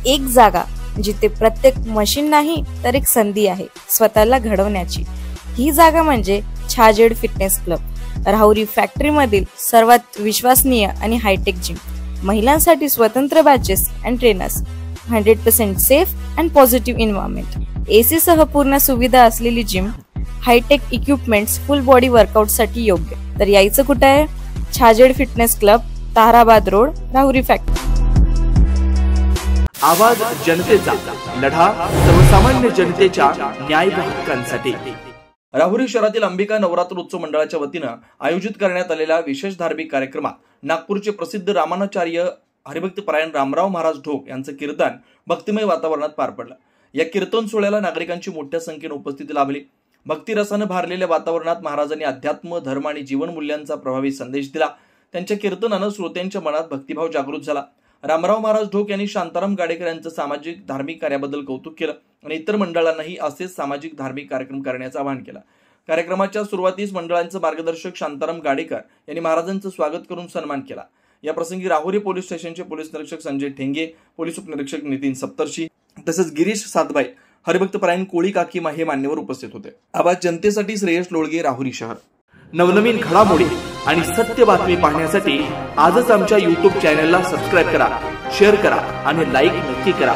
एक जागा जिथे प्रत्येक मशीन नाही तर एक संधी आहे स्वतःला घडवण्याची। ही जागा म्हणजे Chhajed fitness club, Rahuri factory मधील सर्वात विश्वसनीय आणि हायटेक जिम। महिलांसाठी स्वतंत्र batches and trainers, 100% safe and positive environment, AC सह पूर्ण सुविधा असलेली gym, hitech equipments, full body workout साठी योग्य। तर यायचं कुठे आहे? Chhajed fitness club, Tarabad road, Rahuri factory. आवाज जनतेचा, लढा सर्वसामान्य जनतेच्या न्याय व हक्कांसाठी। राहुरी शहरातील अंबिका नवरात्र उत्सव मंडळाच्या वतीनं आयोजित करण्यात आलेल्या विशेष धार्मिक कार्यक्रमात नागपूरचे प्रसिद्ध रामानुजाचार्य हरिभक्तपरायण रामराव महाराज ढोक यांचं कीर्तन भक्तिमय वातावरणात पार पडलं। या कीर्तन सोहळ्याला नागरिकांची मोठ्या संख्येने उपस्थिती लाभली। भक्तिरसाने भारलेल्या वातावरणात महाराजांनी अध्यात्म, धर्म आणि जीवन मूल्यांचा प्रभावी संदेश दिला। त्यांच्या कीर्तनानं श्रोत्यांच्या मनात भक्तिभाव जागृत झाला। रामराव महाराज ढोक यांनी शांताराम गाडेकर यांचं सामाजिक धार्मिक कार्याबद्दल कौतुक केलं आणि इतर मंडळांनाही असेच सामाजिक धार्मिक कार्यक्रम करण्याचं आवाहन केलं। कार्यक्रमाच्या सुरुवातीस मंडळांचे मार्गदर्शक शांताराम गाडेकर यांनी महाराजांचं स्वागत करून सन्मान केला। या प्रसंगी राहुरी पोलीस स्टेशनचे पोलीस निरीक्षक संजय ठेंगे, पोलीस उपनिरीक्षक नितीन सप्तर्षी तसेच गिरीश सातबाई, हरिभक्तपरायण कोळी काकी हे मान्यवर उपस्थित होते। आवाज जनतेसाठी श्रेयश लोळगे, राहुरी शहर। नवनवीन घडामोडी आणि सत्य बातमी पाहण्यासाठी आजच आमच्या YouTube चॅनलला सबस्क्राइब करा, शेअर करा आणि लाईक नक्की करा।